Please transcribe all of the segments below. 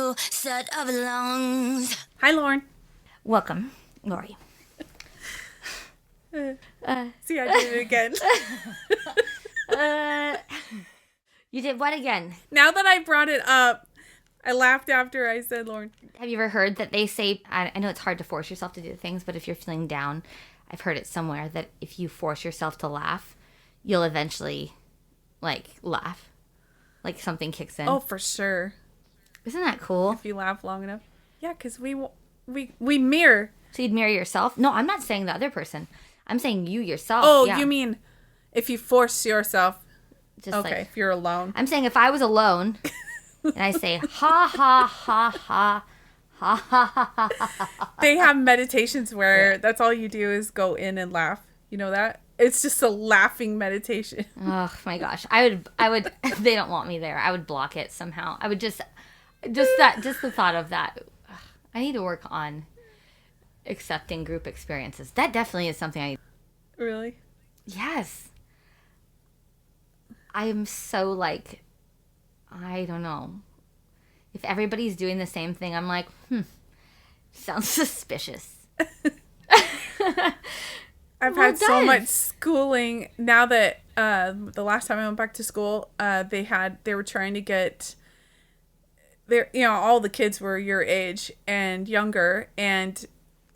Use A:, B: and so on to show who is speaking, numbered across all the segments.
A: new set of lungs.
B: Hi, Lauren.
A: Welcome, Lori.
B: See, I did it again.
A: You did what again?
B: Now that I brought it up, I laughed after I said Lauren.
A: Have you ever heard that they say, I know it's hard to force yourself to do things, but if you're feeling down, I've heard it somewhere that if you force yourself to laugh, you'll eventually, laugh. Like something kicks in.
B: Oh, for sure.
A: Isn't that cool?
B: If you laugh long enough. Yeah, because we mirror.
A: So you'd mirror yourself? No, I'm not saying the other person. I'm saying you yourself.
B: Oh,
A: yeah.
B: You mean if you force yourself.
A: Just
B: okay, if you're alone.
A: I'm saying if I was alone and I say, ha, ha, ha, ha, ha, ha, ha, ha, ha.
B: They have meditations where that's all you do is go in and laugh. You know that? It's just a laughing meditation.
A: Oh my gosh. I would, they don't want me there. I would block it somehow. I would just the thought of that. I need to work on accepting group experiences. That definitely is something I.
B: Really?
A: Yes. I am so I don't know. If everybody's doing the same thing, I'm like, sounds suspicious.
B: I've had so much schooling now that the last time I went back to school, they were trying to get all the kids were your age and younger, and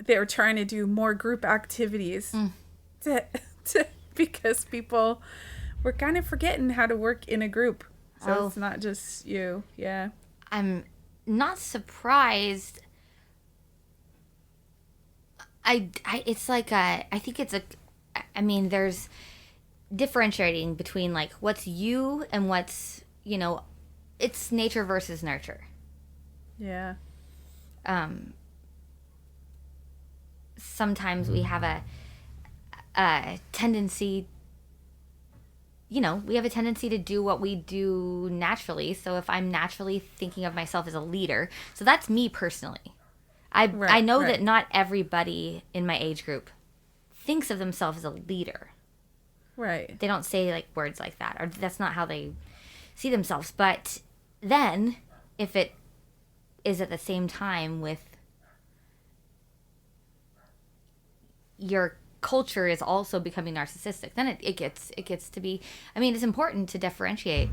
B: they were trying to do more group activities because people were kind of forgetting how to work in a group. So it's not just you. Yeah.
A: I'm not surprised. I think there's differentiating between what's you and what's, it's nature versus nurture.
B: Yeah.
A: Sometimes we have a tendency, we have a tendency to do what we do naturally. So if I'm naturally thinking of myself as a leader, so that's me personally. I know that not everybody in my age group thinks of themselves as a leader.
B: Right.
A: They don't say words like that, or that's not how they see themselves. But then if it is at the same time with your culture is also becoming narcissistic, then it gets to be, it's important to differentiate.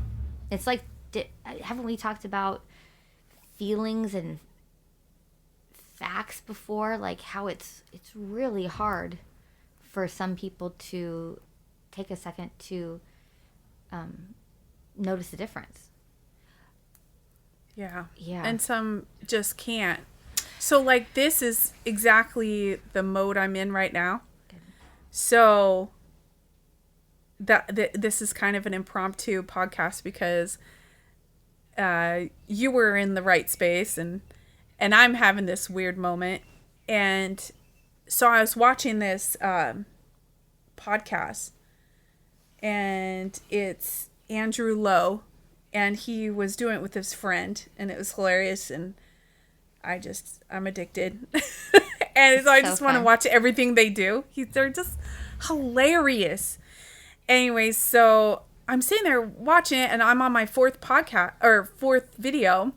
A: It's haven't we talked about feelings and facts before, how it's really hard for some people to take a second to notice the difference.
B: Yeah.
A: Yeah.
B: And some just can't. So this is exactly the mode I'm in right now.
A: Good.
B: So this is kind of an impromptu podcast because you were in the right space and I'm having this weird moment. And so I was watching this podcast, and it's Andrew Lowe, and he was doing it with his friend, and it was hilarious, and I'm addicted. And so I just want to watch everything they do. They're just hilarious. Anyways, so I'm sitting there watching it, and I'm on my fourth video,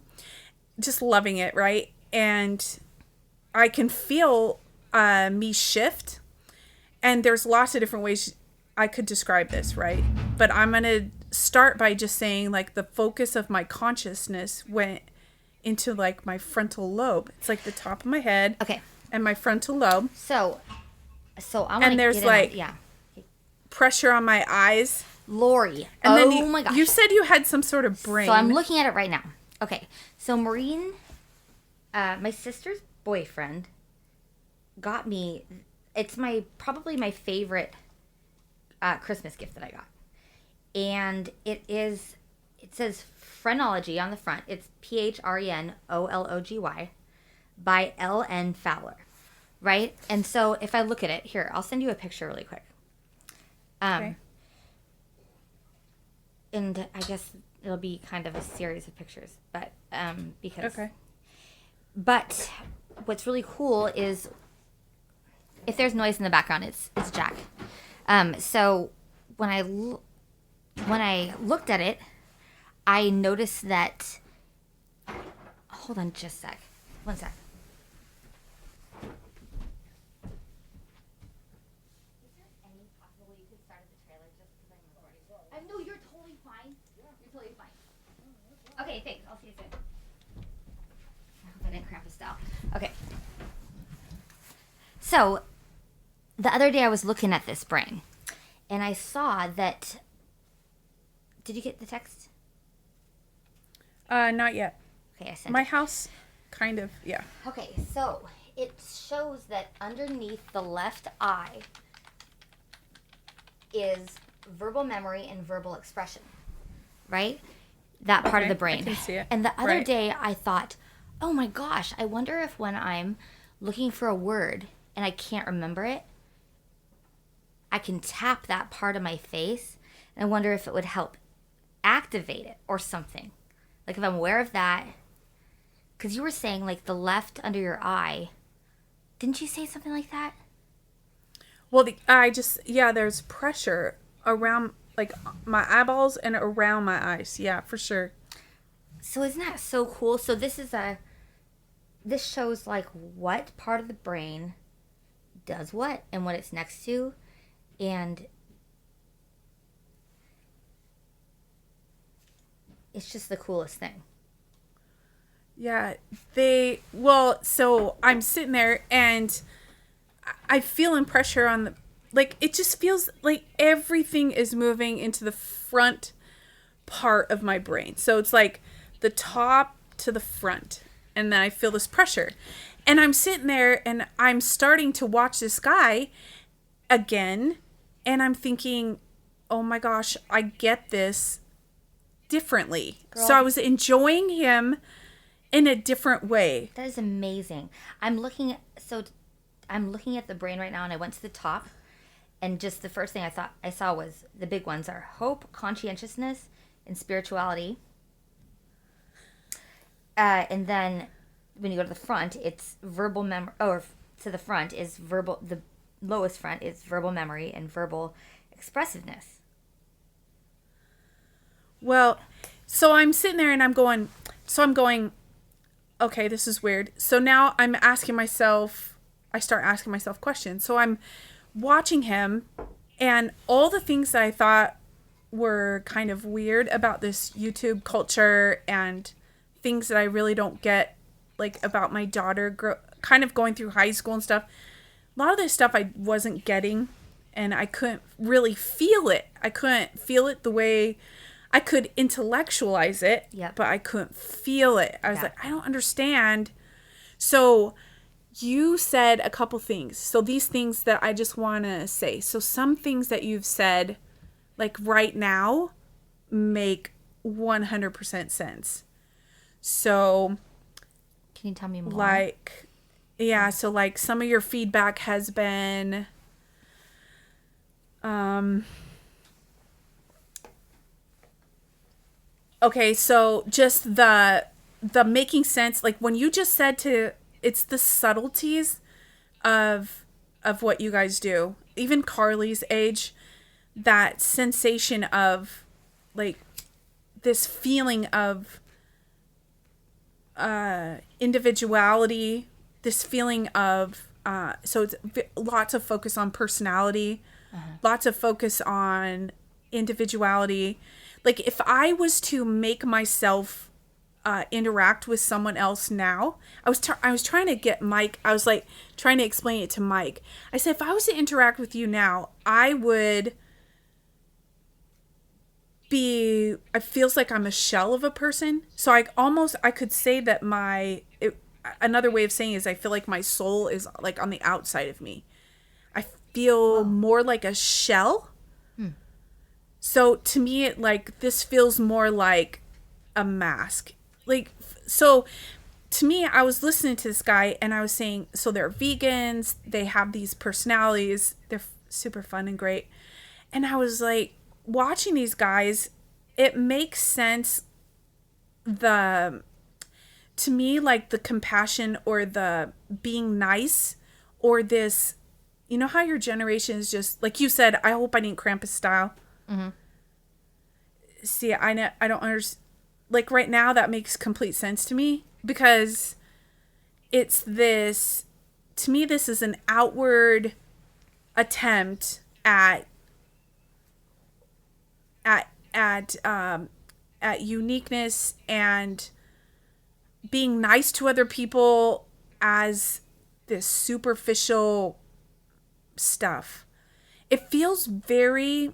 B: just loving it, right? And I can feel me shift, and there's lots of different ways I could describe this, right? But I'm going to start by just saying the focus of my consciousness went into my frontal lobe. It's the top of my head.
A: Okay.
B: And my frontal lobe.
A: So I want
B: to there's pressure on my eyes.
A: Lori.
B: And
A: then my gosh.
B: You said you had some sort of brain.
A: So I'm looking at it right now. Okay. So Maureen, my sister's boyfriend, got me. It's probably my favorite Christmas gift that I got, and it says Phrenology on the front. It's PHRENOLOGY by L.N. Fowler, right? And so if I look at it here, I'll send you a picture really quick.
B: Okay.
A: And I guess it'll be kind of a series of pictures, but because.
B: Okay.
A: But what's really cool is, if there's noise in the background, it's Jack. So when I looked at it, I noticed that. hold on just a sec. One sec. Is there any possible way you could start at the trailer just because I'm recording? No, you're totally fine. You're totally fine. Okay, thanks. I'll see you soon. I hope I didn't cramp his style. Okay. So, the other day I was looking at this brain, and I saw that... Did you get the text?
B: Not yet.
A: Okay, I sent
B: My
A: it.
B: house, kind of, yeah.
A: Okay, so it shows that underneath the left eye is verbal memory and verbal expression, right? That part of the brain.
B: I can see it.
A: And the other
B: Right.
A: day I thought, oh my gosh, I wonder if when I'm looking for a word and I can't remember it, I can tap that part of my face, and I wonder if it would help activate it or something. Like if I'm aware of that, because you were saying like the left under your eye. Didn't you say something like that?
B: Well, there's pressure around, like, my eyeballs and around my eyes. Yeah, for sure.
A: So isn't that so cool? So this shows like what part of the brain does what and what it's next to. And it's just the coolest thing.
B: Yeah, so I'm sitting there and I feeling pressure on it just feels like everything is moving into the front part of my brain. So it's like the top to the front, and then I feel this pressure. And I'm sitting there and I'm starting to watch this guy again, and I'm thinking, oh my gosh, I get this differently.
A: Girl.
B: So I was enjoying him in a different way.
A: That is amazing. I'm looking at the brain right now, and I went to the top, and just the first thing I saw was the big ones are hope, conscientiousness, and spirituality. And then when you go to the front, it's verbal memory, or to the front is verbal. The lowest front is verbal memory and verbal expressiveness.
B: Well, so I'm sitting there and I'm going, okay, this is weird. So now I start asking myself questions. So I'm watching him, and all the things that I thought were kind of weird about this YouTube culture and things that I really don't get, like about my daughter kind of going through high school and stuff. A lot of this stuff I wasn't getting, and I couldn't really feel it. I couldn't feel it the way I could intellectualize it,
A: Yep.
B: but I couldn't feel it. I was like, I don't understand. So you said a couple things. So these things that I just want to say. So some things that you've said, like right now, make 100% sense. So,
A: Can you tell me more?
B: like, yeah, so like some of your feedback has been, okay, so just the making sense, like when you just said it's the subtleties of what you guys do. Even Carly's age, that sensation of like this feeling of individuality, this feeling of so it's lots of focus on personality, lots of focus on individuality. Like if I was to make myself interact with someone else now, I was trying to get Mike. I was like trying to explain it to Mike. I said, if I was to interact with you now, I feels like I'm a shell of a person. So I could say that another way of saying it is I feel like my soul is like on the outside of me. I feel more like a shell. So to me, this feels more like a mask. Like, so to me, I was listening to this guy and I was saying, so they're vegans, they have these personalities, they're super fun and great. And I was like, watching these guys, it makes sense. To me, like the compassion or the being nice or this, you know how your generation is just, like you said, I hope I didn't cramp his style. Mm-hmm. See, I don't understand. Like right now, that makes complete sense to me. because it's this, to me, this is an outward attempt at uniqueness and being nice to other people as this superficial stuff. It feels very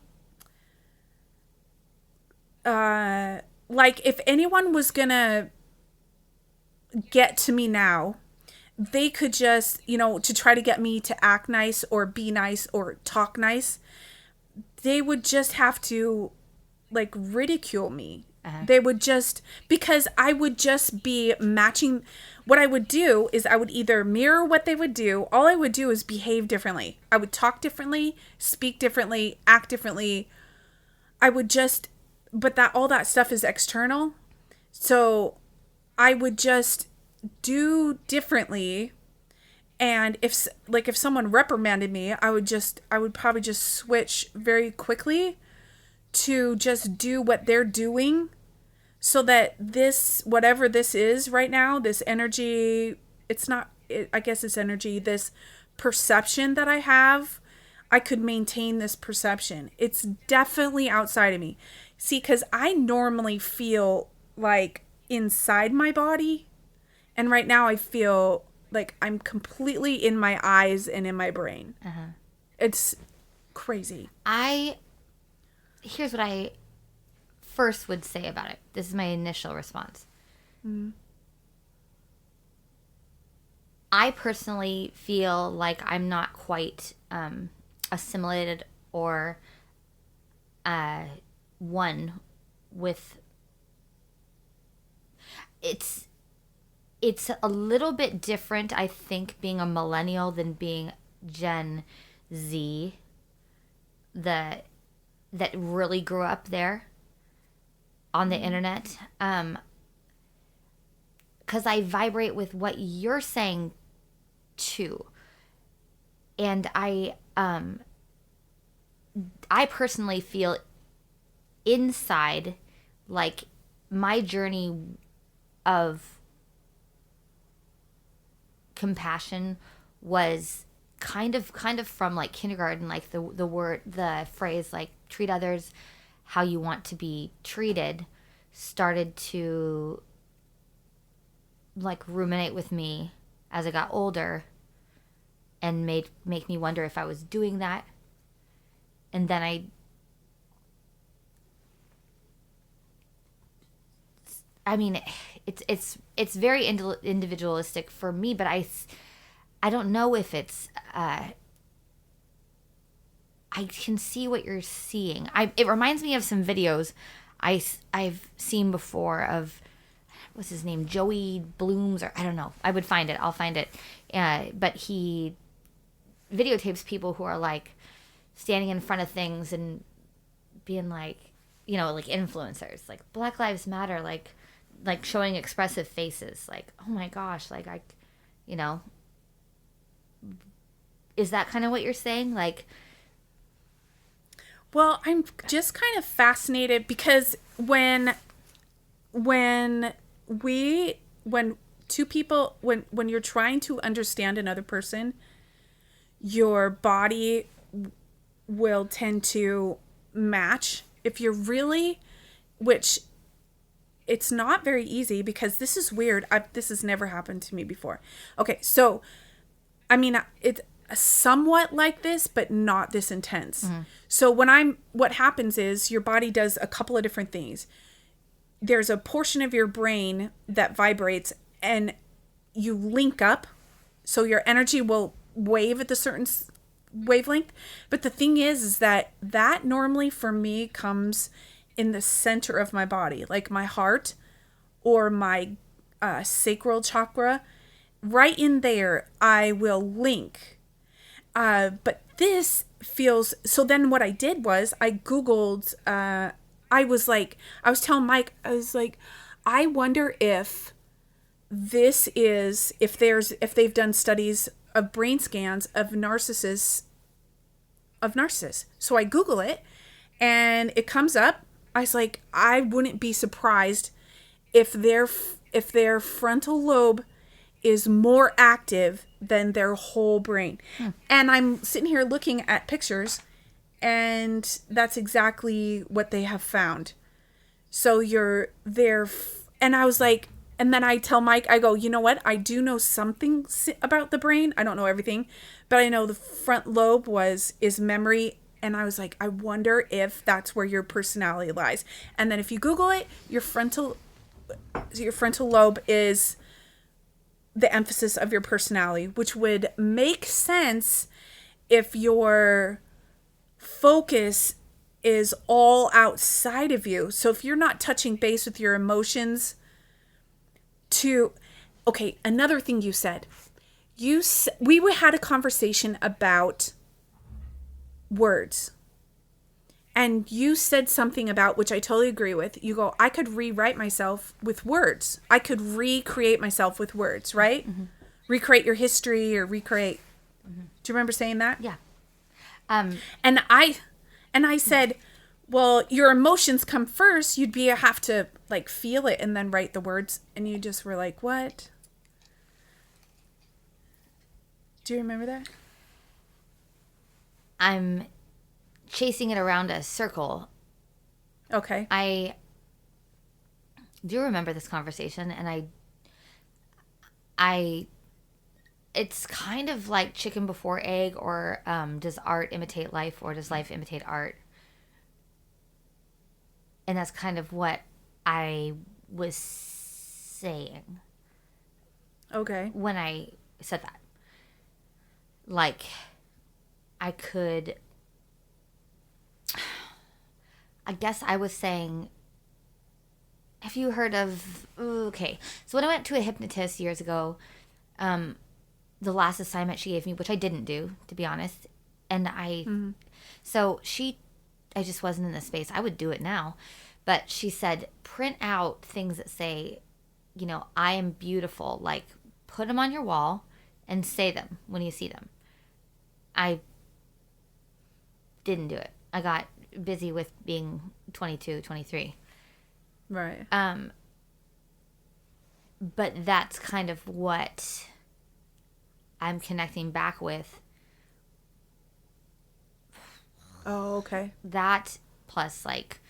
B: like if anyone was gonna get to me now, they could just, to try to get me to act nice or be nice or talk nice, they would just have to like ridicule me. They would just, because I would just be matching. What I would do is I would either mirror what they would do. All I would do is behave differently. I would talk differently, speak differently, act differently. I would just, but that all that stuff is external. So I would just do differently. And if someone reprimanded me, I would probably just switch very quickly to just do what they're doing, so that this, whatever this is right now, this energy, I guess it's energy, this perception that I have, I could maintain this perception. It's definitely outside of me. See, because I normally feel like inside my body, and right now I feel like I'm completely in my eyes and in my brain. It's crazy.
A: Here's what I first would say about it. This is my initial response. I personally feel like I'm not quite assimilated or one with. It's a little bit different, I think, being a millennial than being Gen Z. That really grew up there on the internet. Because I vibrate with what you're saying too. And I personally feel inside like my journey of compassion was kind of from like kindergarten, like the phrase like treat others how you want to be treated started to like ruminate with me as I got older and make me wonder if I was doing that. And then I mean it's very individualistic for me, but I don't know if it's I can see what you're seeing. It reminds me of some videos I've seen before of, what's his name, Joey Blooms, or I don't know. I would find it. I'll find it. But he videotapes people who are like standing in front of things and being like, like influencers, like Black Lives Matter, like showing expressive faces, like, oh my gosh, like is that kind of what you're saying? Like,
B: well, I'm just kind of fascinated because when two people, when you're trying to understand another person, your body will tend to match. If you're really, which it's not very easy, because this is weird. This has never happened to me before. Okay, so I mean, it's somewhat like this, but not this intense. Mm-hmm. So what happens is your body does a couple of different things. There's a portion of your brain that vibrates and you link up. So your energy will wave at a certain wavelength. But the thing is that normally for me comes in the center of my body, like my heart or my sacral chakra. Right in there, I will link. But this feels, so then what I did was I Googled, I was telling Mike, I was like, I wonder if this is, if they've done studies of brain scans of narcissists. So I Google it and it comes up. I was like, I wouldn't be surprised if if their frontal lobe is more active than their whole brain. And I'm sitting here looking at pictures, and that's exactly what they have found. So and I was like, and then I tell Mike, I go, you know what? I do know something about the brain. I don't know everything, but I know the front lobe is memory. And I was like, I wonder if that's where your personality lies. And then if you Google it, your frontal lobe is the emphasis of your personality, which would make sense if your focus is all outside of you. So if you're not touching base with your emotions okay, another thing you said, we had a conversation about words. And you said something about, which I totally agree with. You go, I could rewrite myself with words. I could recreate myself with words, right? Mm-hmm. Recreate your history or recreate. Mm-hmm. Do you remember saying that?
A: Yeah.
B: And I said, well, your emotions come first. You'd have to like feel it and then write the words. And you just were like, what? Do you remember that?
A: I'm chasing it around a circle.
B: Okay.
A: I do remember this conversation, and it's kind of like chicken before egg, or does art imitate life, or does life imitate art? And that's kind of what I was saying.
B: Okay.
A: When I said that. Like, I guess I was saying, have you heard of, okay, so when I went to a hypnotist years ago, the last assignment she gave me, which I didn't do, to be honest, and so I just wasn't in the space. I would do it now, but she said, print out things that say, I am beautiful, like, put them on your wall and say them when you see them. I didn't do it. I got busy with being 22, 23.
B: Right.
A: But that's kind of what I'm connecting back with.
B: Oh, okay.
A: That plus, like,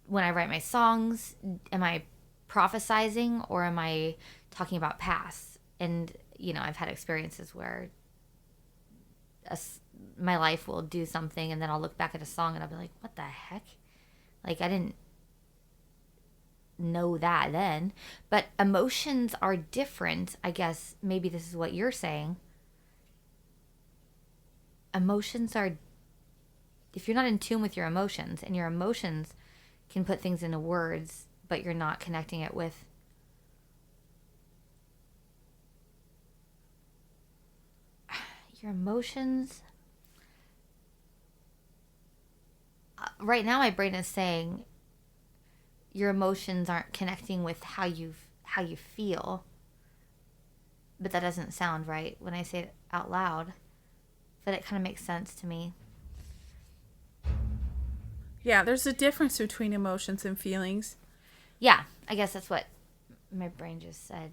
A: when I write my songs, am I prophesizing or am I talking about past? And, I've had experiences where my life will do something, and then I'll look back at a song and I'll be like, what the heck? Like, I didn't know that then. But emotions are different. I guess maybe this is what you're saying. Emotions are, if you're not in tune with your emotions, and your emotions can put things into words, but you're not connecting it with your emotions. Right now my brain is saying your emotions aren't connecting with how you feel, but that doesn't sound right when I say it out loud, but it kind of makes sense to me.
B: Yeah, there's a difference between emotions and feelings.
A: Yeah, I guess that's what my brain just said.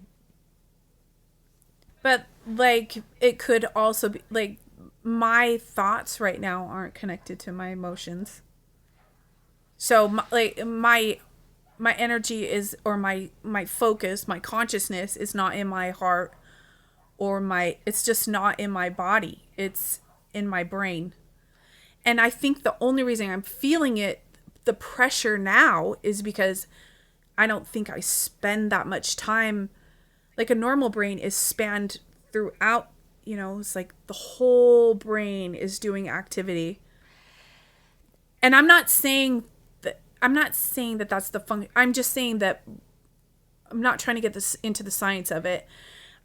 B: But, like, it could also be, like, my thoughts right now aren't connected to my emotions. So, my energy is, or my focus, my consciousness is not in my heart, or it's just not in my body. It's in my brain. And I think the only reason I'm feeling the pressure now, is because I don't think I spend that much time. Like, a normal brain is spanned throughout, it's like the whole brain is doing activity. And I'm not saying that that's the function. I'm just saying that I'm not trying to get this into the science of it.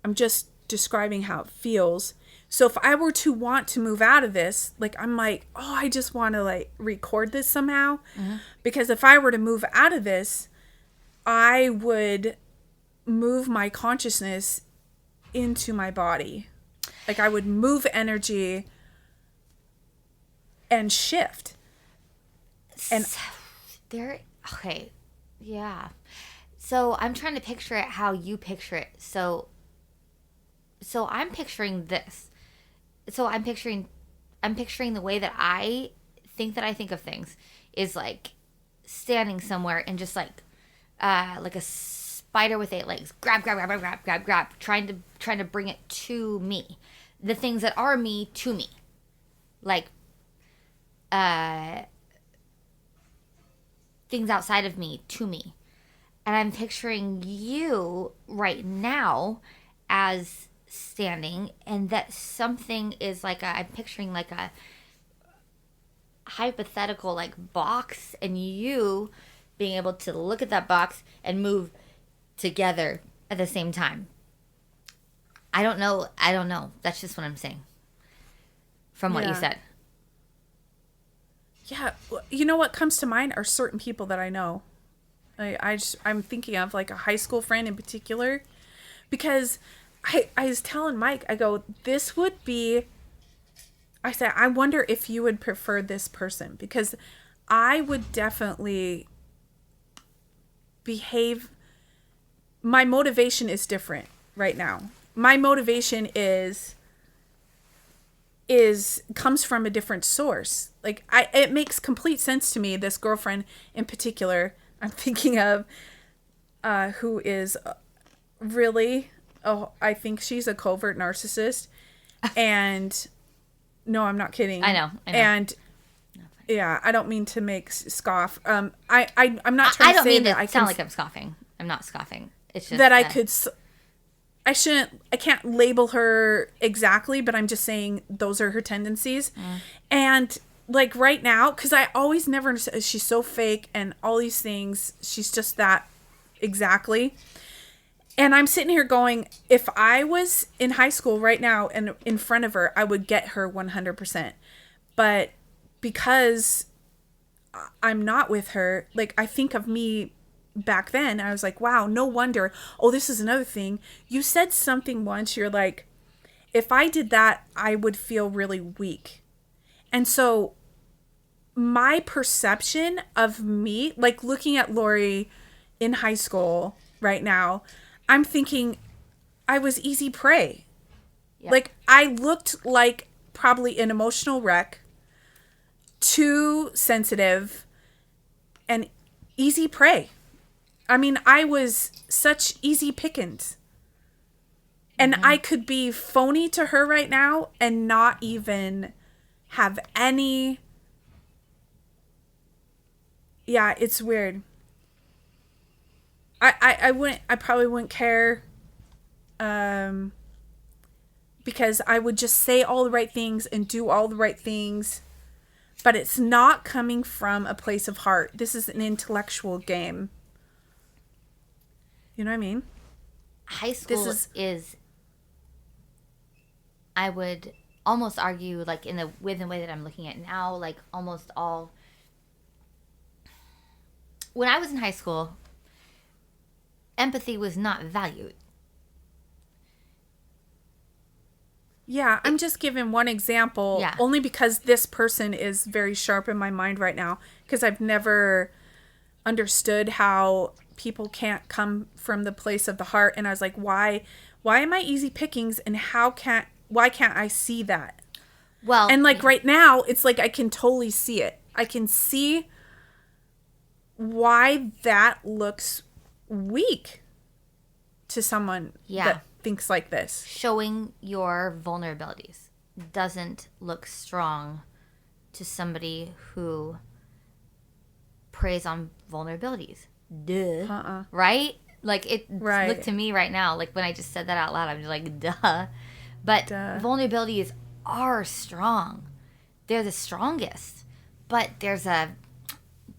B: I'm just describing how it feels. So if I were to want to move out of this, like, I'm like, oh, I just want to, like, record this somehow. Mm-hmm. Because if I were to move out of this, I would move my consciousness into my body. Like, I would move energy and shift. And
A: okay, yeah. So I'm trying to picture it how you picture it. So I'm picturing this. So I'm picturing the way that I think of things is like standing somewhere and just like a spider with 8 legs, grab, trying to bring it to me. The things that are me to me. Like things outside of me to me. And I'm picturing you right now as standing, and that something is like I'm picturing like a hypothetical like box, and you being able to look at that box and move together at the same time. I don't know. That's just what I'm saying from what you said.
B: Yeah, you know what comes to mind are certain people that I know. I'm thinking of like a high school friend in particular, because I was telling Mike, I go, this would be, I said, I wonder if you would prefer this person, because I would definitely behave. My motivation is different right now. My motivation is comes from a different source. Like it makes complete sense to me. This girlfriend in particular, I'm thinking of, who is really, I think she's a covert narcissist. And no, I'm not kidding.
A: I know.
B: And yeah, I don't mean to make scoff. I'm not trying
A: I
B: to say
A: don't mean
B: that
A: to
B: I
A: sound
B: can,
A: like I'm scoffing. I'm not scoffing. It's just
B: that I could. I can't label her exactly, but I'm just saying those are her tendencies. And like right now, because I always never understood, she's so fake and all these things. She's just that exactly. And I'm sitting here going, if I was in high school right now and in front of her, I would get her 100%. But because I'm not with her, like I think of me back then, I was like, wow, no wonder. Oh, this is another thing. You said something once, you're like, if I did that, I would feel really weak. And so my perception of me, like looking at Lori in high school right now, I'm thinking I was easy prey. Yeah. Like I looked like probably an emotional wreck, too sensitive, and easy prey. I mean, I was such easy pickings. And I could be phony to her right now and not even have any. Yeah, it's weird. I probably wouldn't care. Because I would just say all the right things and do all the right things. But it's not coming from a place of heart. This is an intellectual game. You know what I mean?
A: High school is I would almost argue, like with the way that I'm looking at now, like almost all. When I was in high school, empathy was not valued.
B: Yeah, I'm just giving one example, only because this person is very sharp in my mind right now, because I've never understood how people can't come from the place of the heart. And I was like, why am I easy pickings, and why can't I see that? Well, and like right now, it's like I can totally see it. I can see why that looks weak to someone that thinks like this.
A: Showing your vulnerabilities doesn't look strong to somebody who preys on vulnerabilities. Duh. Right? Like it looked to me right now, like when I just said that out loud, I'm just like, duh. But vulnerabilities are strong. They're the strongest. But there's it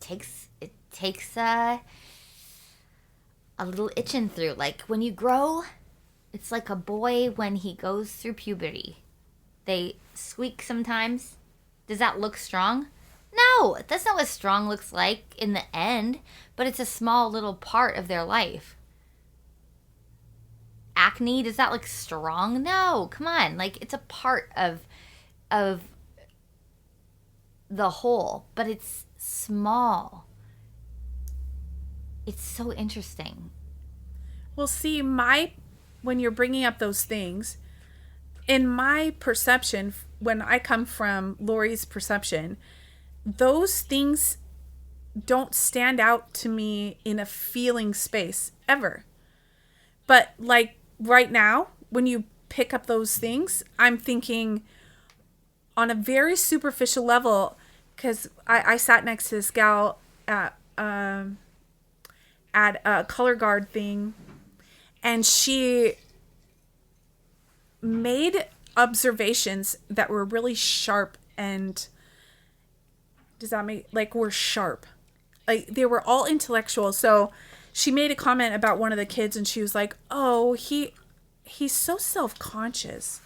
A: takes a little itching through. Like when you grow, it's like a boy when he goes through puberty. They squeak sometimes. Does that look strong? No, that's not what strong looks like in the end, but it's a small little part of their life. Acne, does that look strong? No, come on. Like it's a part of the whole, but it's small. It's so interesting.
B: Well, see, when you're bringing up those things, in my perception, when I come from Lori's perception, those things don't stand out to me in a feeling space ever. But like right now, when you pick up those things, I'm thinking on a very superficial level, because I sat next to this gal at a color guard thing, and she made observations that were really sharp. And does that make, like, were sharp, like they were all intellectual. So she made a comment about one of the kids, and she was like, oh, he's so self-conscious.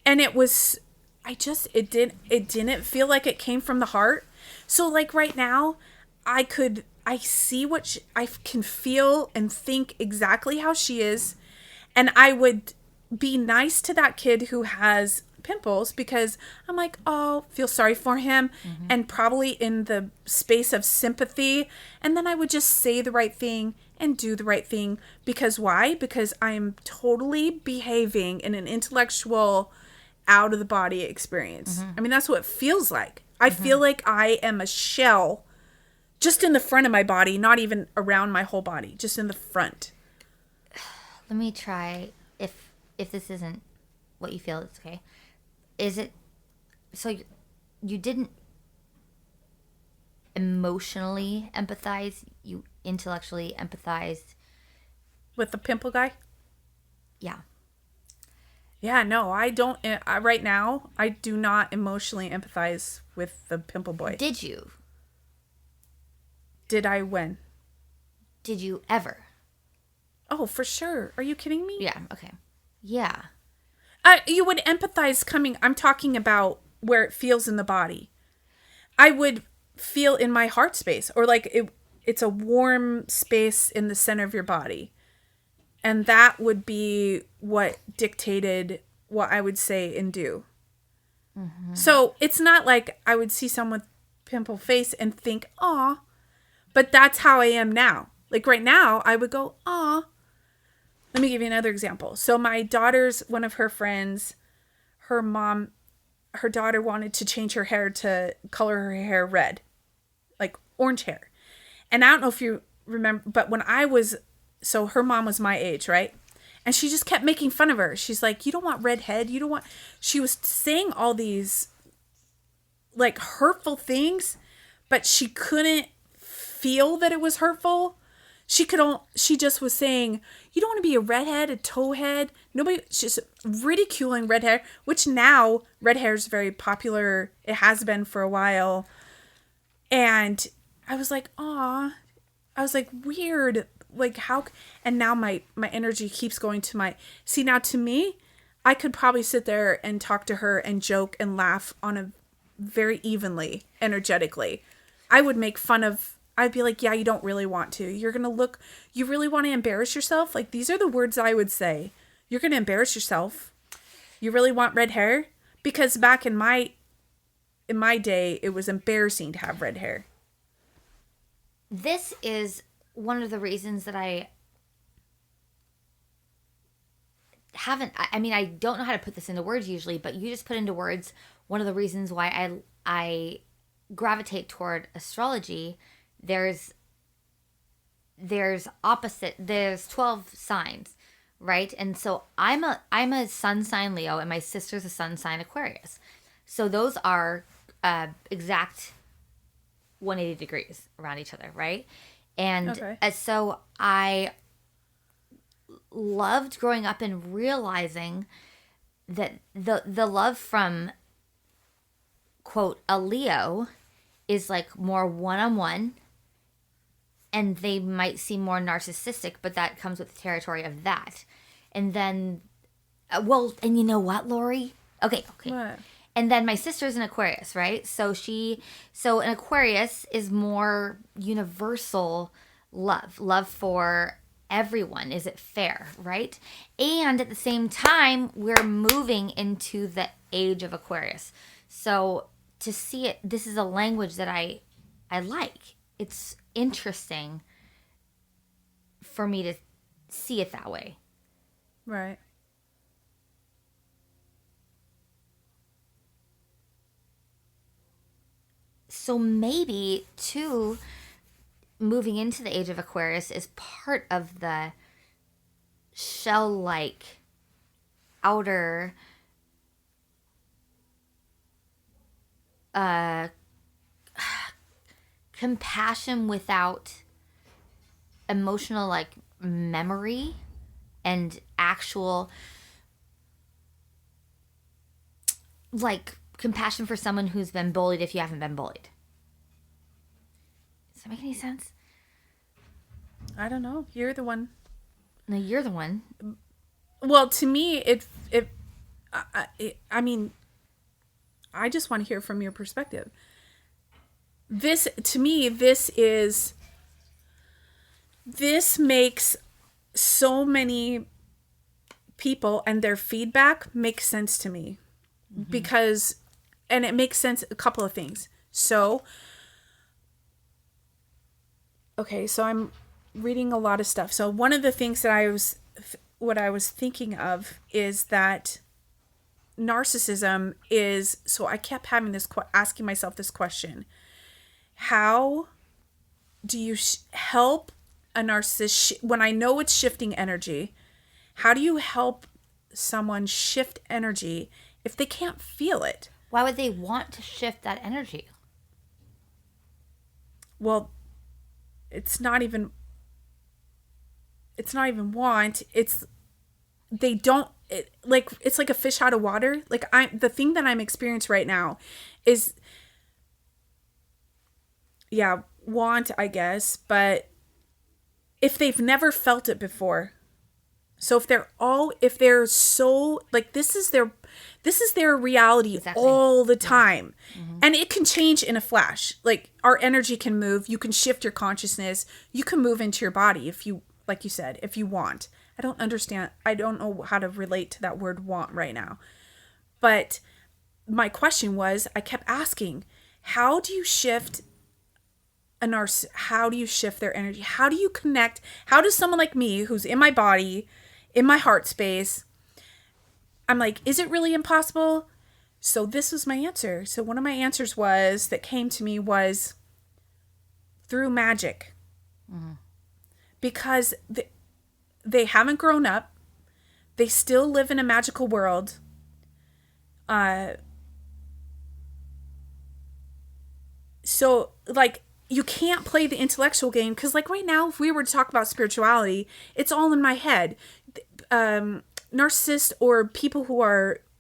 B: And it was, it didn't feel like it came from the heart. So like right now, I see I can feel and think exactly how she is. And I would be nice to that kid who has pimples, because I'm like, oh, feel sorry for him. Mm-hmm. And probably in the space of sympathy. And then I would just say the right thing and do the right thing. Because why? Because I'm totally behaving in an intellectual, out of the body experience. Mm-hmm. I mean, that's what it feels like. I feel like I am a shell just in the front of my body, not even around my whole body, just in the front.
A: Let me try, if this isn't what you feel, it's okay. Is it, so you didn't emotionally empathize, you intellectually empathized
B: with the pimple guy?
A: Yeah.
B: Yeah, no, I don't. Right now, I do not emotionally empathize with the pimple boy.
A: Did you?
B: Did I when?
A: Did you ever?
B: Oh, for sure. Are you kidding me?
A: Yeah, okay. Yeah.
B: You would empathize coming. I'm talking about where it feels in the body. I would feel in my heart space, or like it's a warm space in the center of your body. And that would be what dictated what I would say and do. Mm-hmm. So it's not like I would see someone with pimple face and think, aw. But that's how I am now. Like right now, I would go, aw. Let me give you another example. So my daughter's, one of her friends, her daughter wanted to change her hair to color her hair red. Like orange hair. And I don't know if you remember, but so her mom was my age, right? And she just kept making fun of her. She's like, you don't want redhead. You don't want... She was saying all these like hurtful things, but she couldn't feel that it was hurtful. She just was saying, you don't want to be a redhead, a towhead. She's ridiculing red hair, which now red hair is very popular. It has been for a while. And I was like, aw. I was like, weird. Like how, and now my energy keeps going to see, now to me, I could probably sit there and talk to her and joke and laugh on a very evenly, energetically. I'd be like, yeah, you don't really want to. You're going to you really want to embarrass yourself? Like, these are the words I would say. You're going to embarrass yourself. You really want red hair? Because back in my day, it was embarrassing to have red hair.
A: This is one of the reasons that I don't know how to put this into words usually, but you just put into words one of the reasons why I gravitate toward astrology. There's 12 signs, right? And so I'm a sun sign Leo, and my sister's a sun sign Aquarius. So those are exact 180 degrees around each other, right? And okay. So I loved growing up and realizing that the love from, quote, a Leo is like more one-on-one, and they might seem more narcissistic, but that comes with the territory of that. And then, and you know what, Lori? Okay.
B: What?
A: And then my sister's an Aquarius, right? So an Aquarius is more universal love for everyone. Is it fair, right? And at the same time, we're moving into the age of Aquarius. So to see it, this is a language that I like. It's interesting for me to see it that way.
B: Right.
A: So maybe, too, moving into the age of Aquarius is part of the shell-like outer compassion without emotional, like, memory and actual, like, compassion for someone who's been bullied if you haven't been bullied. Does that make any sense?
B: I don't know. You're the one.
A: No, you're the one.
B: Well, to me, I mean, I just want to hear from your perspective. This, to me, this makes so many people and their feedback makes sense to me. Mm-hmm. Because, and it makes sense, a couple of things. So, okay, so I'm reading a lot of stuff. So one of the things that what I was thinking of is that narcissism is, so I kept having this, asking myself this question. How do you help a narcissist, when I know it's shifting energy, how do you help someone shift energy if they can't feel it?
A: Why would they want to shift that energy?
B: Well, it's not even want, it's they don't, it's like a fish out of water. Like, the thing that I'm experiencing right now is, yeah, want, I guess, but if they've never felt it before, so if they're so, like, this is their reality. Exactly. All the time. Yeah. Mm-hmm. And it can change in a flash. Like, our energy can move, you can shift your consciousness, you can move into your body if you, like you said, if you want. I don't know how to relate to that word want right now. But my question was, I kept asking, how do you shift how do you shift their energy? How do you connect? How does someone like me, who's in my body, in my heart space, I'm like, is it really impossible? So this was my answer. So one of my answers that came to me was through magic. Mm-hmm. Because they haven't grown up. They still live in a magical world. So, like, you can't play the intellectual game, because, like, right now, if we were to talk about spirituality, it's all in my head. Narcissists or people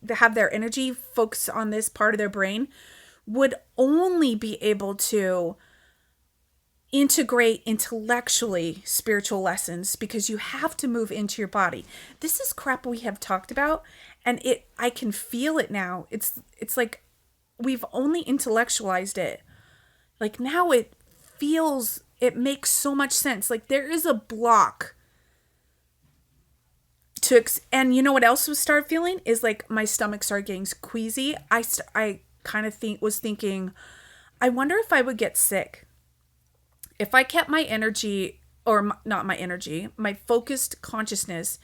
B: that have their energy focused on this part of their brain would only be able to integrate intellectually spiritual lessons, because you have to move into your body. This is crap we have talked about, and I can feel it now. It's like we've only intellectualized it. Like, now it makes so much sense. Like, there is a block and you know what else was start feeling is, like, my stomach started getting queasy. I kind of was thinking, I wonder if I would get sick if I kept my energy, or not my energy, my focused consciousness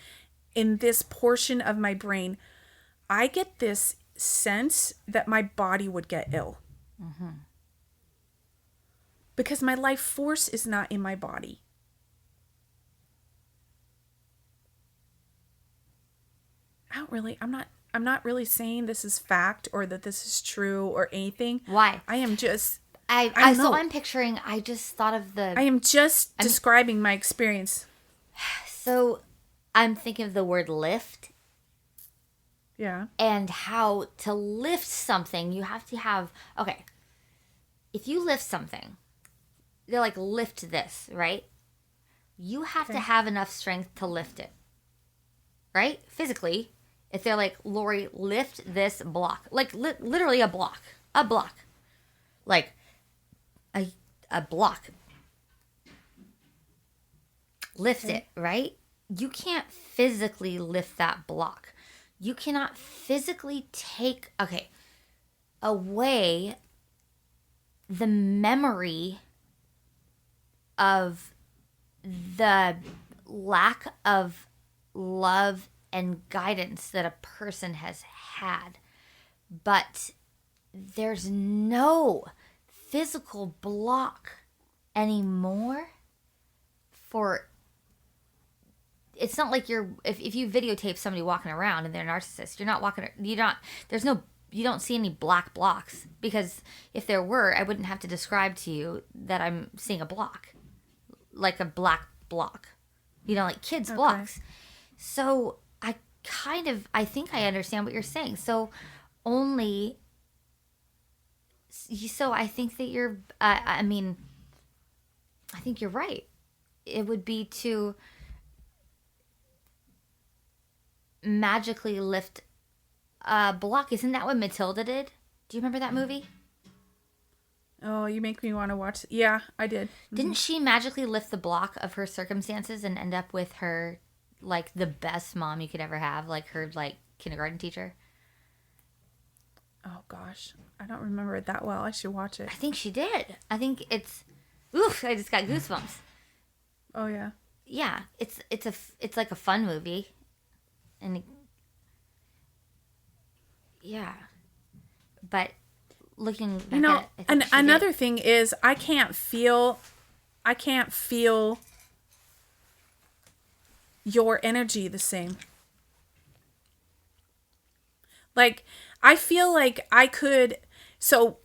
B: in this portion of my brain. I get this sense that my body would get ill. Mm-hmm. Because my life force is not in my body. I'm not really saying this is fact or that this is true or anything.
A: Why?
B: I am just,
A: so I'm picturing, I just thought of
B: I am just describing my experience.
A: So I'm thinking of the word lift.
B: Yeah.
A: And how to lift something, you have to have, okay, if you lift something, they're like, lift this, right? You have to have enough strength to lift it, right? Physically, if they're like, Lori, lift this block, like literally a block, like a block, lift it, right? You can't physically lift that block. You cannot physically take, away the memory of the lack of love and guidance that a person has had. But there's no physical block anymore for, it's not like if you videotape somebody walking around and they're a narcissist, you don't see any black blocks, because if there were, I wouldn't have to describe to you that I'm seeing a block, like a black block, like kids' blocks. So I think I understand what you're saying. So I think that I think you're right. It would be to magically lift a block. Isn't that what Matilda did? Do you remember that movie?
B: Oh, you make me want to watch. Yeah, I did.
A: Didn't she magically lift the block of her circumstances and end up with her, like, the best mom you could ever have, like her, like, kindergarten teacher?
B: Oh gosh, I don't remember it that well. I should watch it.
A: I think she did. I think it's, oof, I just got goosebumps.
B: Oh yeah.
A: Yeah, it's like a fun movie, and yeah, but looking back at it,
B: another thing is I can't feel your energy the same. Like, I feel like I could, so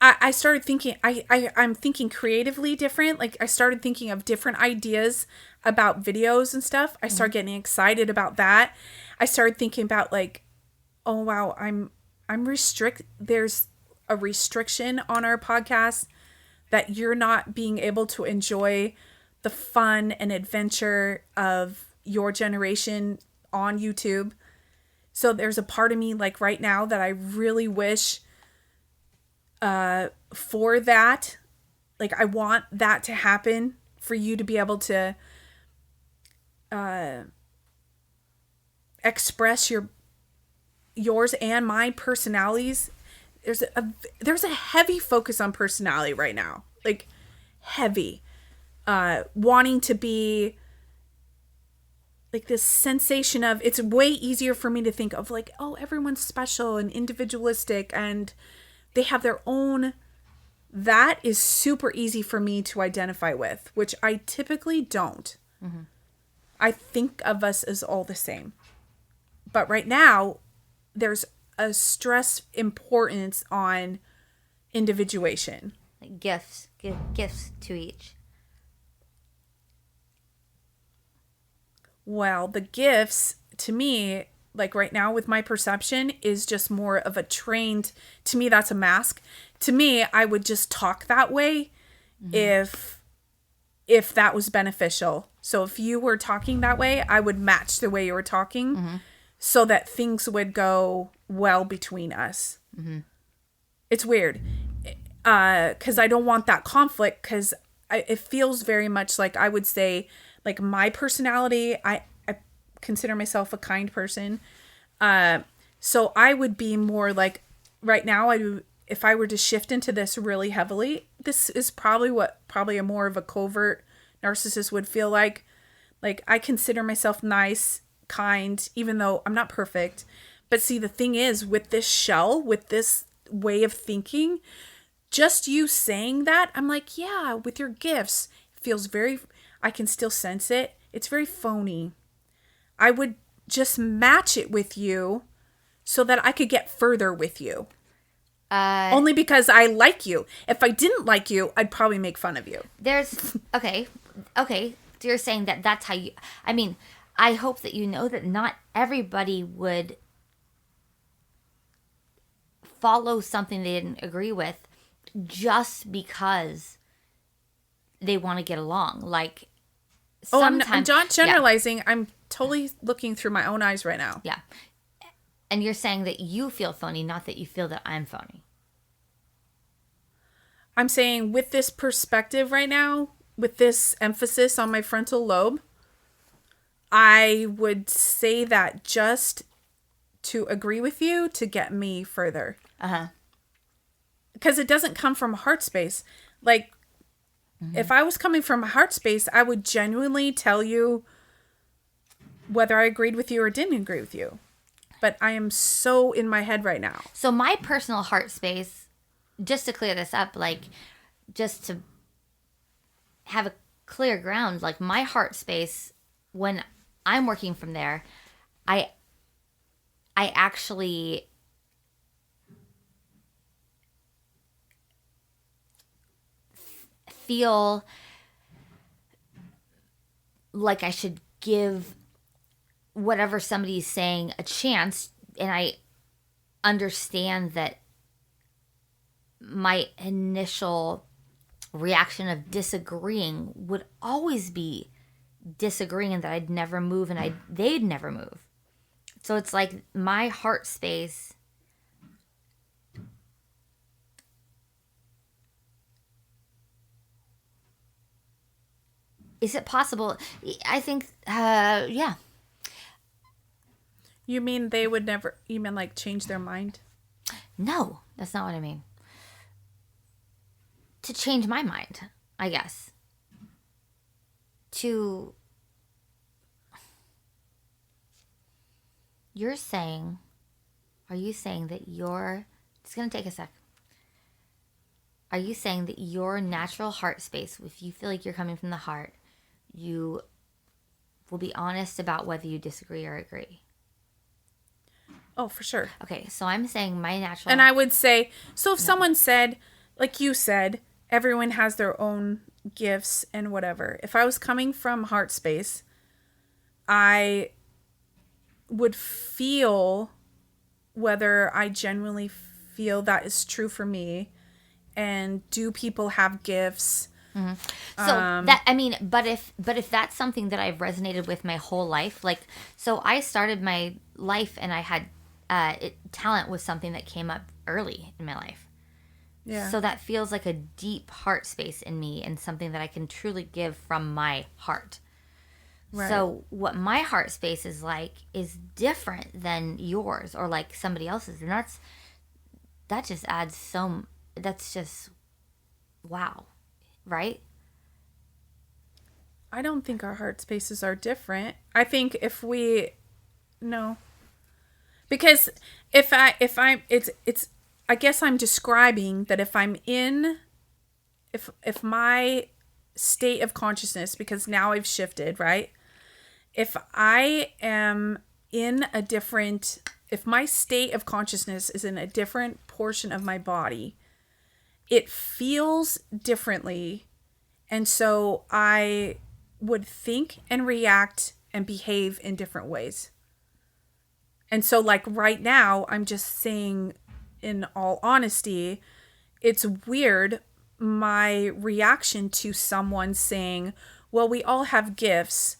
B: I started thinking, I'm thinking creatively different. Like, I started thinking of different ideas about videos and stuff. I started getting excited about that. I started thinking about, like, oh wow, there's a restriction on our podcast that you're not being able to enjoy the fun and adventure of your generation on YouTube. So there's a part of me, like, right now that I really wish for that. Like, I want that to happen for you to be able to express yours and my personalities. There's a heavy focus on personality right now. Like, heavy. Wanting to be, like, this sensation of, it's way easier for me to think of, like, oh, everyone's special and individualistic and they have their own. That is super easy for me to identify with, which I typically don't. Mm-hmm. I think of us as all the same. But right now, there's a stress importance on individuation.
A: Like gifts to each.
B: Well, the gifts, to me, like right now with my perception, is just more of a trained, to me, that's a mask. To me, I would just talk that way if that was beneficial. So if you were talking that way, I would match the way you were talking so that things would go well between us. Mm-hmm. It's weird. Because I don't want that conflict, because it feels very much like, I would say, like, my personality, I consider myself a kind person. So I would be more like, right now, if I were to shift into this really heavily, this is probably a more of a covert narcissist would feel like. Like, I consider myself nice, kind, even though I'm not perfect. But see, the thing is, with this shell, with this way of thinking, just you saying that, I'm like, yeah, with your gifts, it feels I can still sense it. It's very phony. I would just match it with you so that I could get further with you. Only because I like you. If I didn't like you, I'd probably make fun of you.
A: Okay. So you're saying that that's how you, I mean, I hope that you know that not everybody would follow something they didn't agree with just because they want to get along. Like,
B: I'm not generalizing. Yeah. I'm totally looking through my own eyes right now.
A: Yeah. And you're saying that you feel phony, not that you feel that I'm phony.
B: I'm saying with this perspective right now, with this emphasis on my frontal lobe, I would say that just to agree with you to get me further. Because it doesn't come from heart space. Like, if I was coming from a heart space, I would genuinely tell you whether I agreed with you or didn't agree with you. But I am so in my head right now.
A: So my personal heart space, just to clear this up, like just to have a clear ground, like my heart space when I'm working from there, I actually feel like I should give whatever somebody's saying a chance, and I understand that my initial reaction of disagreeing would always be disagreeing, and that I'd never move and they'd never move. So it's like my heart space is it possible? I think yeah.
B: You mean they would never, you mean like change their mind?
A: No, that's not what I mean. To change my mind, I guess. You're saying, are you saying that it's going to take a sec. Are you saying that your natural heart space, if you feel like you're coming from the heart, you will be honest about whether you disagree or agree?
B: Oh, for sure.
A: Okay, so I'm saying my natural...
B: And I would say, so if someone said, like you said, everyone has their own gifts and whatever. If I was coming from heart space, I would feel whether I genuinely feel that is true for me. And do people have gifts?
A: Mm-hmm. So that, I mean, but if that's something that I've resonated with my whole life, like, so I started my life and I had talent was something that came up early in my life.
B: Yeah.
A: So that feels like a deep heart space in me and something that I can truly give from my heart. Right. So what my heart space is like is different than yours or like somebody else's. And that just adds that's just, wow. Right?
B: I don't think our heart spaces are different. I think no. Because I guess I'm describing that if my state of consciousness, because now I've shifted, right? If my state of consciousness is in a different portion of my body, it feels differently. And so I would think and react and behave in different ways. And so like right now, I'm just saying in all honesty, it's weird my reaction to someone saying, well, we all have gifts.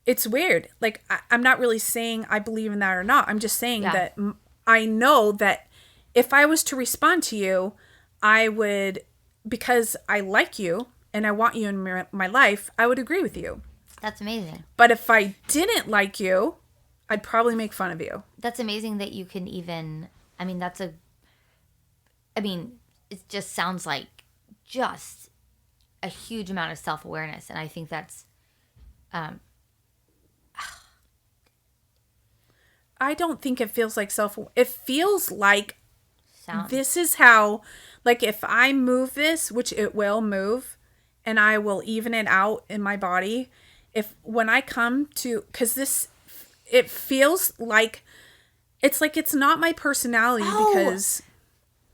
B: It's weird. Like, I'm not really saying I believe in that or not. I'm just saying that I know that if I was to respond to you, I would, because I like you and I want you in my life, I would agree with you.
A: That's amazing.
B: But if I didn't like you, I'd probably make fun of you.
A: That's amazing that you can even, it just sounds like just a huge amount of self-awareness. And I think that's,
B: I don't think it feels like it feels like this is how, like if I move this, which it will move, and I will even it out in my body. When I come to, because it feels like, it's not my personality because.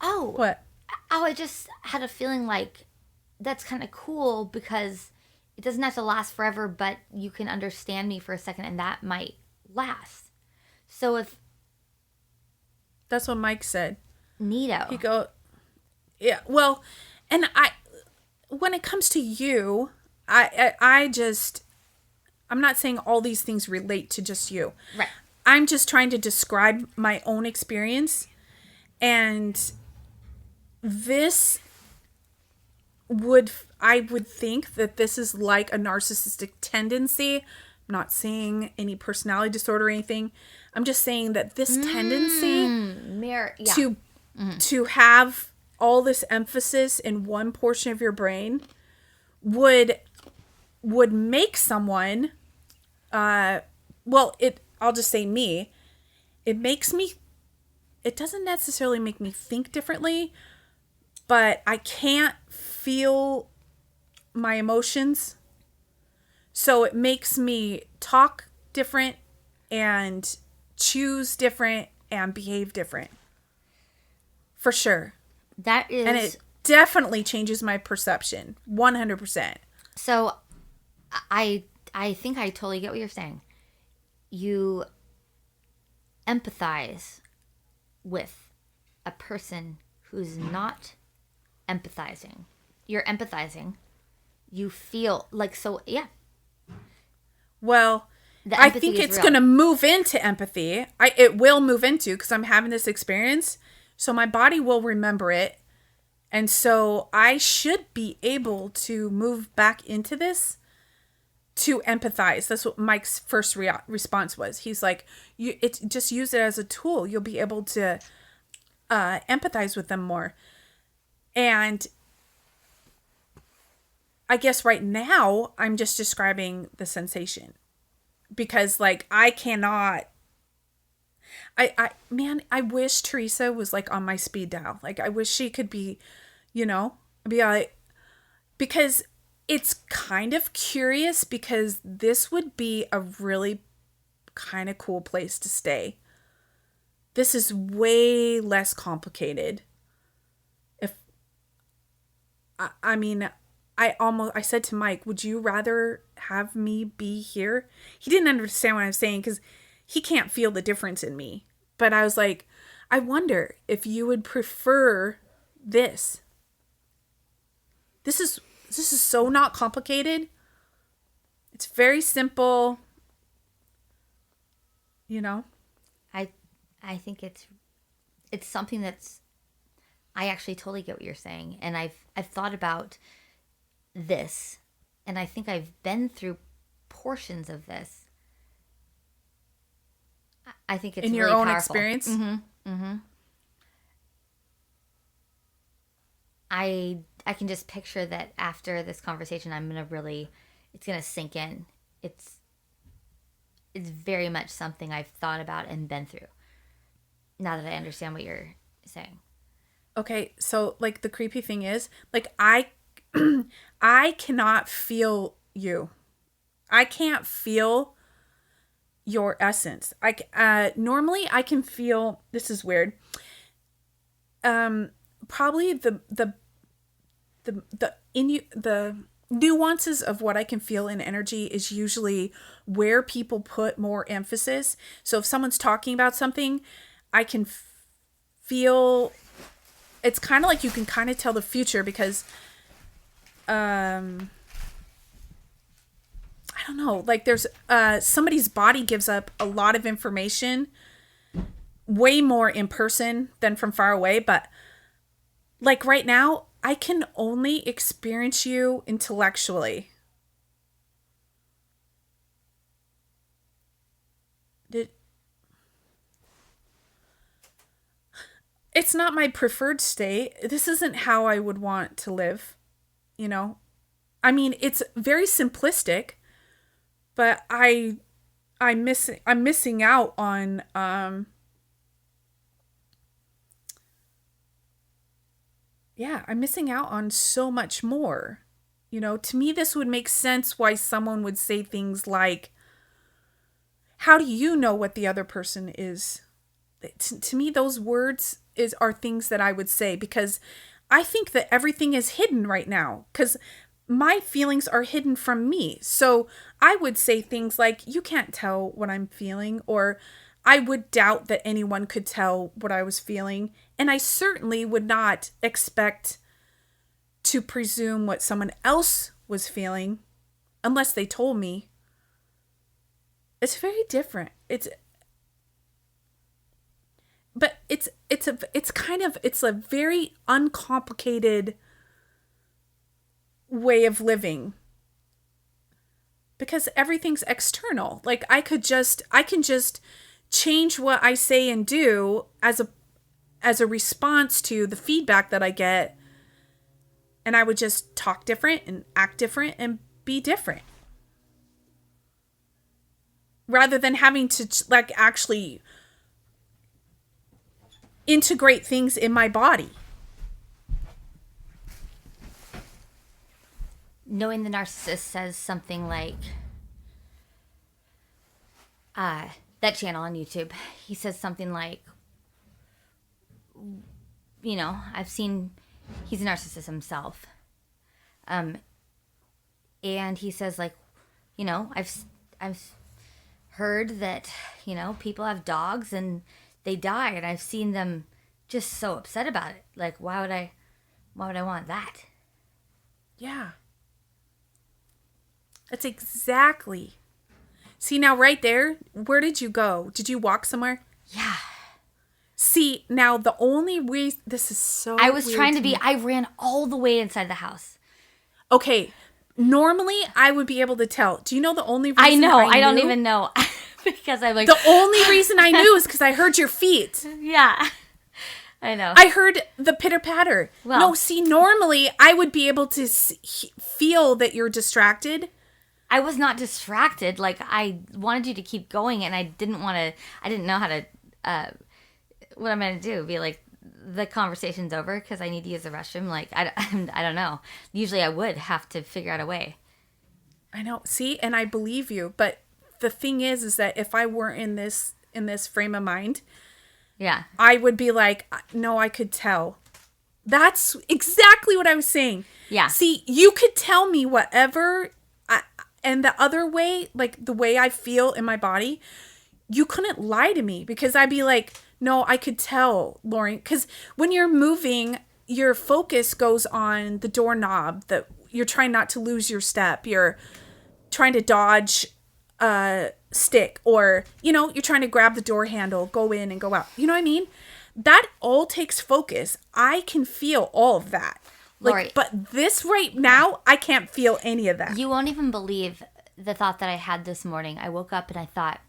A: Oh.
B: What?
A: Oh, I just had a feeling like that's kind of cool because it doesn't have to last forever, but you can understand me for a second and that might last. So if.
B: That's what Mike said.
A: Neato.
B: Yeah, well, and when it comes to you, I'm not saying all these things relate to just you.
A: Right.
B: I'm just trying to describe my own experience. And I would think that this is like a narcissistic tendency. I'm not saying any personality disorder or anything. I'm just saying that this tendency to have all this emphasis in one portion of your brain would make someone I'll just say me, it makes me, it doesn't necessarily make me think differently, but I can't feel my emotions. So it makes me talk different and choose different and behave different. For sure.
A: That is...
B: And it definitely changes my perception. 100%.
A: So I think I totally get what you're saying. You empathize with a person who's not empathizing. You're empathizing. You feel like, so yeah.
B: Well, I think it's going to move into empathy. It will move into, because I'm having this experience. So my body will remember it. And so I should be able to move back into this to empathize. That's what Mike's first response was. He's like, just use it as a tool. You'll be able to empathize with them more. And I guess right now I'm just describing the sensation, because like I cannot, man, I wish Teresa was like on my speed dial. Like I wish she could be, be like, because it's kind of curious, because this would be a really kind of cool place to stay. This is way less complicated. I said to Mike, would you rather have me be here? He didn't understand what I was saying because he can't feel the difference in me. But I was like, I wonder if you would prefer this. This is so not complicated. It's very simple.
A: I think it's something that's, I actually totally get what you're saying. And I've thought about this, and I think I've been through portions of this. I think it's in your really own powerful experience. I can just picture that after this conversation, it's gonna sink in. It's very much something I've thought about and been through. Now that I understand what you're saying.
B: Okay, so like the creepy thing is, like I cannot feel you. I can't feel your essence. Normally I can feel, this is weird. Probably the nuances of what I can feel in energy is usually where people put more emphasis. So if someone's talking about something, I can feel, it's kind of like you can kind of tell the future, because I don't know, like there's somebody's body gives up a lot of information way more in person than from far away. But like right now, I can only experience you intellectually. It's not my preferred state. This isn't how I would want to live, I mean, it's very simplistic, but I'm missing out on I'm missing out on so much more. To me, this would make sense why someone would say things like, how do you know what the other person is? To me, those words are things that I would say, because I think that everything is hidden right now, because my feelings are hidden from me. So I would say things like, you can't tell what I'm feeling, or I would doubt that anyone could tell what I was feeling. And I certainly would not expect to presume what someone else was feeling unless they told me. It's very different. It's a very uncomplicated way of living, because everything's external. Like I can just change what I say and do as a response to the feedback that I get, and I would just talk different and act different and be different. rather than having to like actually integrate things in my body.
A: Knowing the narcissist says something like, that channel on YouTube, he says something like, I've seen, he's a narcissist himself. And he says like, I've heard that, people have dogs and they die, and I've seen them just so upset about it. Like, why would I want that?
B: Yeah. That's exactly. See, now right there, where did you go? Did you walk somewhere?
A: Yeah.
B: See, now the only reason, this is so
A: I was
B: weird
A: trying to
B: me.
A: be, I ran all the way inside the house.
B: Okay. Normally, I would be able to tell. Do you know the only reason
A: I know. I
B: knew?
A: don't even know. Because I'm like...
B: The only reason I knew is because I heard your feet.
A: Yeah. I know.
B: I heard the pitter-patter.
A: Well,
B: no, see, normally, I would be able to feel that you're distracted.
A: I was not distracted. Like, I wanted you to keep going, and I didn't know how to... what I'm going to do. Be like, the conversation's over because I need to use the restroom. Like, I don't know. Usually I would have to figure out a way.
B: I know. See, and I believe you. But the thing is that if I weren't in this frame of mind,
A: yeah,
B: I would be like, no, I could tell. That's exactly what I was saying.
A: Yeah.
B: See, you could tell me whatever, and the other way, like the way I feel in my body, you couldn't lie to me because I'd be like, no, I could tell, Lauren. Because when you're moving, your focus goes on the doorknob. That you're trying not to lose your step. You're trying to dodge a stick, or you're trying to grab the door handle, go in and go out. You know what I mean? That all takes focus. I can feel all of that.
A: Lori,
B: but this right now, I can't feel any of that.
A: You won't even believe the thought that I had this morning. I woke up and I thought,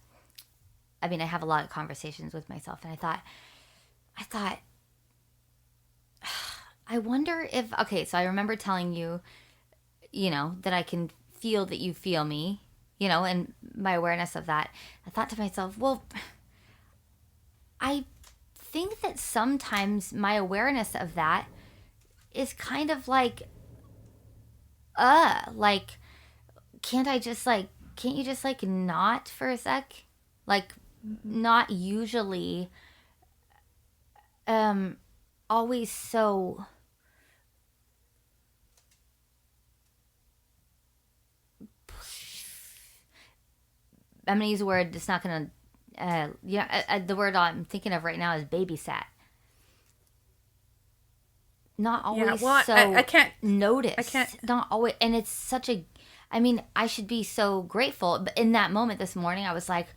A: I have a lot of conversations with myself, and I thought, I wonder if, okay, so I remember telling you, that I can feel that you feel me, and my awareness of that. I thought to myself, well, I think that sometimes my awareness of that is kind of like, can't you just not for a sec? Like, not usually always so I'm gonna use a word that's not gonna the word I'm thinking of right now is babysat. Not always
B: I can't
A: notice.
B: I can't.
A: Not always, and it's such a. I should be so grateful. But in that moment this morning, I was like,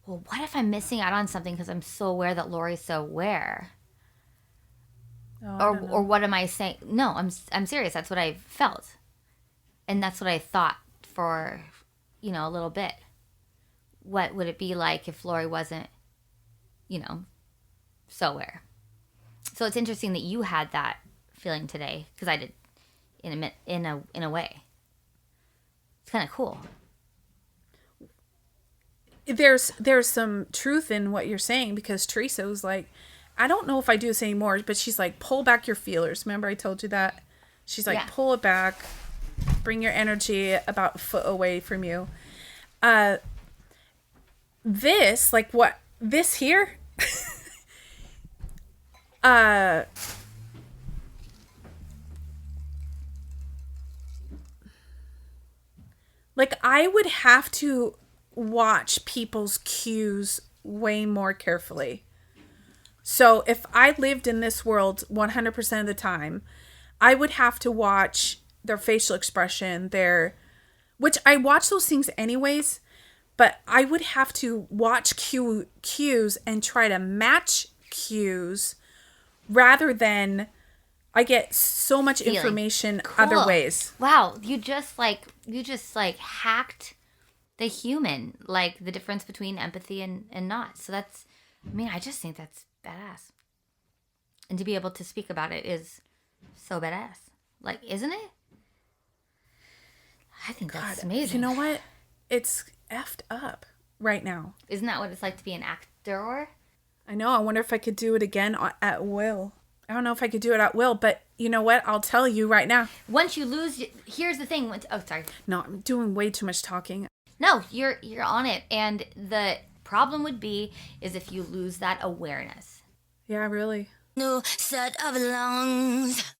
A: well, what if I'm missing out on something because I'm so aware that Lori's so aware? Or what am I saying? No, I'm serious. That's what I felt, and that's what I thought for, a little bit. What would it be like if Lori wasn't, so aware? So it's interesting that you had that feeling today, because I did, in a way. It's kind of cool.
B: There's some truth in what you're saying, because Teresa was like, I don't know if I do this anymore, but she's like, pull back your feelers. Remember I told you that? She's like, pull it back, bring your energy about a foot away from you. This, like what, this here? Like, I would have to watch people's cues way more carefully. So if I lived in this world 100% of the time, I would have to watch their facial expression, which I watch those things anyways, but I would have to watch cues and try to match cues rather than I get so much information other ways.
A: Wow, you just hacked the human, like the difference between empathy and not. So that's, I just think that's badass. And to be able to speak about it is so badass. Like, isn't it? I think that's amazing.
B: You know what? It's effed up. right now.
A: Isn't that what it's like to be an actor?
B: I know. I wonder if I could do it again at will. I don't know if I could do it at will, but you know what? I'll tell you right now.
A: Once you lose, here's the thing. Oh, sorry.
B: No, I'm doing way too much talking.
A: No, you're on it. And the problem would be is if you lose that awareness.
B: Yeah, really.
C: New set of lungs.